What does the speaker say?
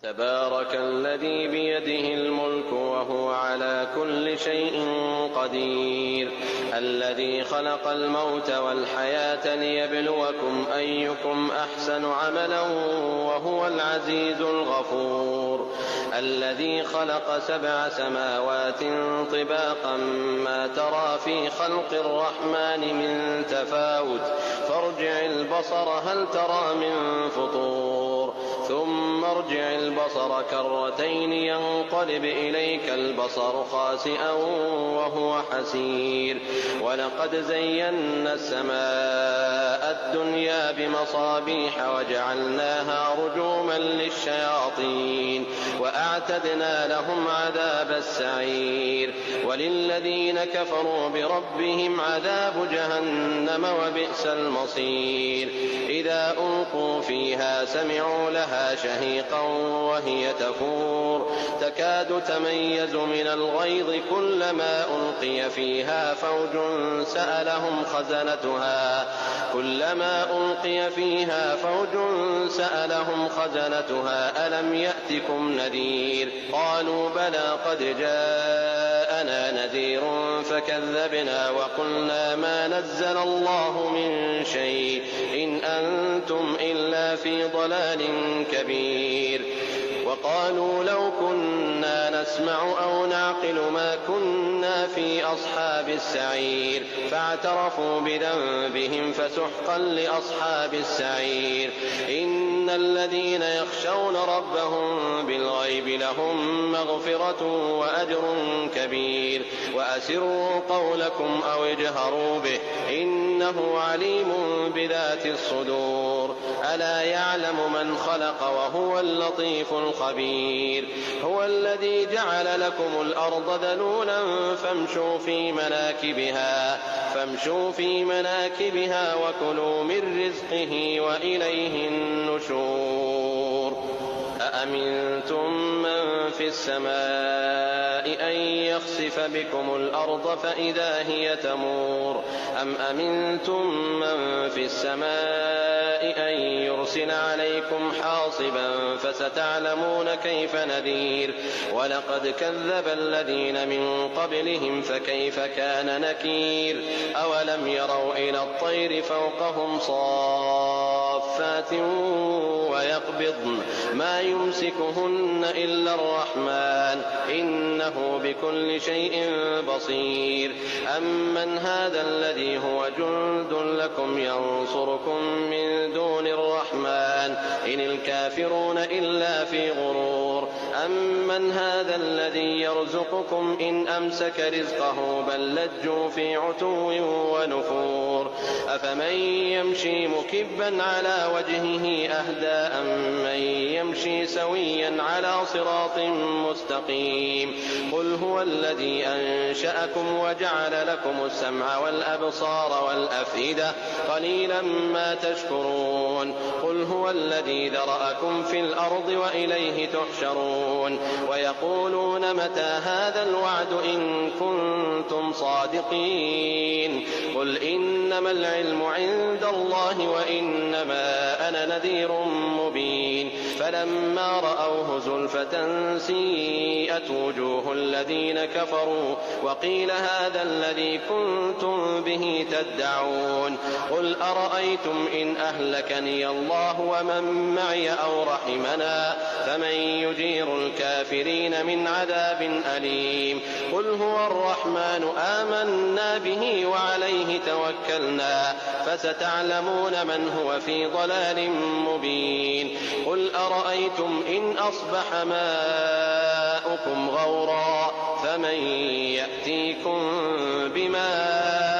تبارك الذي بيده الملك وهو على كل شيء قدير الذي خلق الموت والحياة ليبلوكم أيكم أحسن عملا وهو العزيز الغفور الذي خلق 7 سماوات طباقا ما ترى في خلق الرحمن من تفاوت فارجع البصر هل ترى من فطور ثم ارجع البصر كرتين ينقلب إليك البصر خاسئا وهو حسير ولقد زينا السماء الدنيا بمصابيح وجعلناها رجوما للشياطين وأعتدنا لهم عذاب السعير وللذين كفروا بربهم عذاب جهنم وبئس المصير إذا ألقوا فيها سمعوا لها شهيقا وهي تفور تكاد تميز من الغيظ كلما ألقي فيها فوج سألهم خزنتها ألم يأتكم نذير قالوا بلى قد جاءنا نذير فكذبنا وقلنا ما نزل الله من شيء إن أنتم إلا في ضلال كبير وقالوا لو كنا نسمع أو نعقل ما كنا في أصحاب السعير فاعترفوا بذنبهم فسحقا لأصحاب السعير إن الذين يخشون ربهم بالغيب لهم مغفرة وأجر كبير وأسروا قولكم أو اجهروا به إنه عليم بذات الصدور ألا يعلم من خلق وهو اللطيف الخبير هو الذي جعل لكم الأرض ذلولا فامشوا في مناكبها وكلوا من رزقه وإليه النشور أأمنتم من في السماء أن يخسف بكم الأرض فإذا هي تمور أم أمنتم من في السماء أن يرسل عليكم حاصبا فستعلمون كيف نذير ولقد كذب الذين من قبلهم فكيف كان نكير أولم يروا إلى الطير فوقهم صافات ويقبضن ما يمسكهن إلا الرحمن إنه بكل شيء بصير أمن هذا الذي هو جند لكم ينصركم من دون الرحمن إن الكافرون إلا في غرور أمن هذا الذي يرزقكم إن أمسك رزقه بل لجوا في عتو ونفور أفمن يمشي مكبا على وجهه أهدى أمن يمشي سويا على صراط مستقيم قل هو الذي أنشأكم وجعل لكم السمع والأبصار والأفئدة قليلا ما تشكرون قل هو الذي ذرأكم في الأرض وإليه تحشرون ويقولون متى هذا الوعد إن كنتم صادقين قل إنما العلم عند الله وإنما أنا نذير مبين فلما رأوه زلفة سيئت وجوه الذين كفروا وقيل هذا الذي كنتم به تدعون قل أرأيتم إن أهلكني الله ومن معي أو رحمنا فمن يجير الكافرين من عذاب أليم قل هو الرحمن آمنا به وعليه توكلنا فستعلمون من هو في ضلال مبين قل أرأيتم إن أصبح ماؤكم غورا فمن يأتيكم بماء